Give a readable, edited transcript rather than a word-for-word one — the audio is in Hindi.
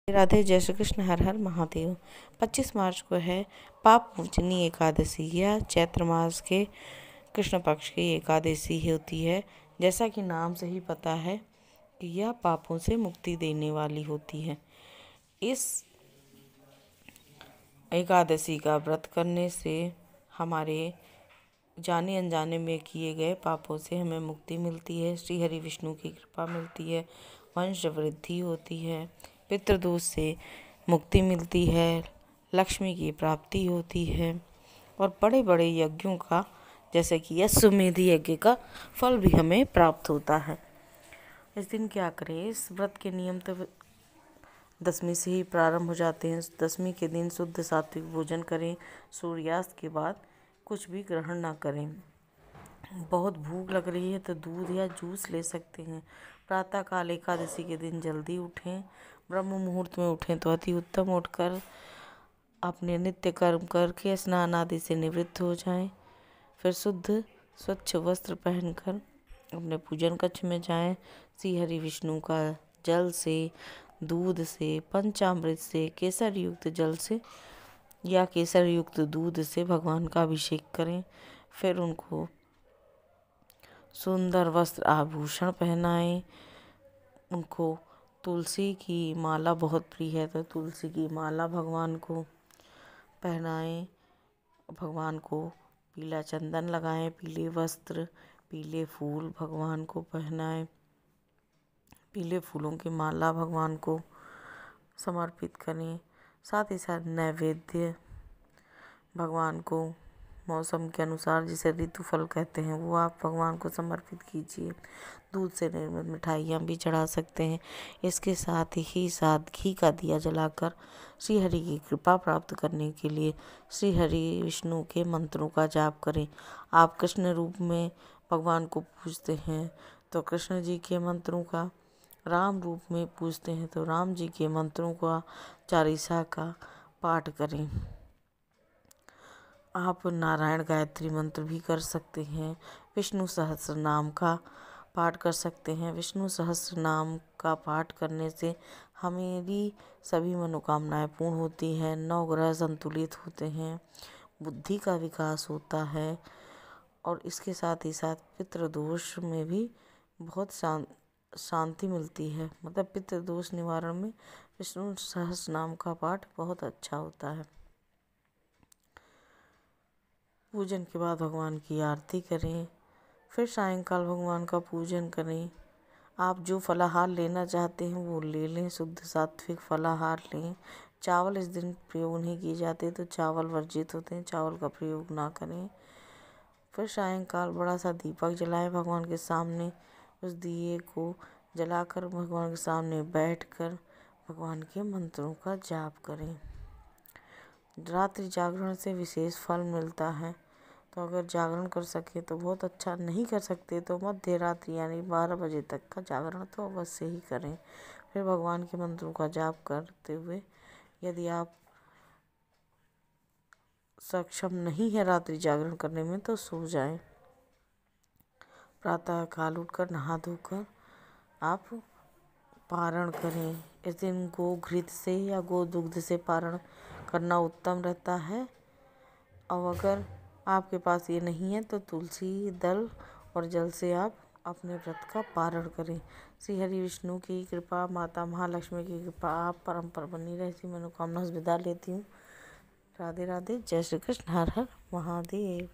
राधे, जय श्री कृष्ण, हर हर महादेव। 25 मार्च को है पाप मोचनी एकादशी या चैत्र मास के कृष्ण पक्ष की एकादशी होती है। जैसा कि नाम से ही पता है कि यह पापों से मुक्ति देने वाली होती है। इस एकादशी का व्रत करने से हमारे जाने अनजाने में किए गए पापों से हमें मुक्ति मिलती है, श्री हरि विष्णु की कृपा मिलती है, वंश वृद्धि होती है, पितृदोष से मुक्ति मिलती है, लक्ष्मी की प्राप्ति होती है और बड़े बड़े यज्ञों का, जैसे कि अश्वमेध यज्ञ का फल भी हमें प्राप्त होता है। इस दिन क्या करें? इस व्रत के नियम तो दशमी से ही प्रारंभ हो जाते हैं। दशमी के दिन शुद्ध सात्विक भोजन करें, सूर्यास्त के बाद कुछ भी ग्रहण ना करें। बहुत भूख लग रही है तो दूध या जूस ले सकते हैं। प्रातःकाल एकादशी के दिन जल्दी उठें, ब्रह्म मुहूर्त में उठें तो अति उत्तम। उठकर अपने नित्य कर्म करके स्नान आदि से निवृत्त हो जाएं। फिर शुद्ध स्वच्छ वस्त्र पहनकर अपने पूजन कक्ष में जाएं। श्री हरि विष्णु का जल से, दूध से, पंचामृत से, केसर युक्त जल से या केसर युक्त दूध से भगवान का अभिषेक करें। फिर उनको सुंदर वस्त्र आभूषण पहनाएं। उनको तुलसी की माला बहुत प्रिय है तो तुलसी की माला भगवान को पहनाएं। भगवान को पीला चंदन लगाएं, पीले वस्त्र, पीले फूल भगवान को पहनाएं। पीले फूलों की माला भगवान को समर्पित करें। साथ ही साथ नैवेद्य भगवान को मौसम के अनुसार, जिसे ऋतु फल कहते हैं, वो आप भगवान को समर्पित कीजिए। दूध से निर्मित मिठाइयाँ भी चढ़ा सकते हैं। इसके साथ ही साथ घी का दिया जलाकर श्री हरि की कृपा प्राप्त करने के लिए श्री हरि विष्णु के मंत्रों का जाप करें। आप कृष्ण रूप में भगवान को पूजते हैं तो कृष्ण जी के मंत्रों का, राम रूप में पूजते हैं तो राम जी के मंत्रों का, चालीसा का पाठ करें। आप नारायण गायत्री मंत्र भी कर सकते हैं। विष्णु सहस्त्र नाम का पाठ कर सकते हैं। विष्णु सहस्त्र नाम का पाठ करने से हमारी सभी मनोकामनाएं पूर्ण होती हैं, 9 ग्रह संतुलित होते हैं, बुद्धि का विकास होता है और इसके साथ ही साथ पितृदोष में भी बहुत शांति मिलती है। मतलब पितृदोष निवारण में विष्णु सहस्त्र नाम का पाठ बहुत अच्छा होता है। पूजन के बाद भगवान की आरती करें। फिर सायंकाल भगवान का पूजन करें। आप जो फलाहार लेना चाहते हैं वो ले लें, शुद्ध सात्विक फलाहार लें। चावल इस दिन प्रयोग नहीं किए जाते तो चावल वर्जित होते हैं, चावल का प्रयोग ना करें। फिर सायंकाल बड़ा सा दीपक जलाएं भगवान के सामने। उस दिए को जलाकर भगवान के सामने बैठकर भगवान के मंत्रों का जाप करें। रात्रि जागरण से विशेष फल मिलता है, तो अगर जागरण कर सके तो बहुत अच्छा, नहीं कर सकते तो मध्य रात्रि यानी 12 बजे तक का जागरण तो अवश्य ही करें। फिर भगवान के मंत्रों का जाप करते हुए यदि आप सक्षम नहीं है रात्रि जागरण करने में तो सो जाएं। प्रातः काल उठकर नहा धोकर आप पारण करें। इस दिन गो घृत से या गो दुग्ध से पारण करना उत्तम रहता है। और अगर आपके पास ये नहीं है तो तुलसी दल और जल से आप अपने व्रत का पारण करें। श्री हरि विष्णु की कृपा, माता महालक्ष्मी की कृपा आप परम पर बनी रहे। ऐसी मनोकामना से विदा लेती हूँ। राधे राधे, जय श्री कृष्ण, हर हर महादेव।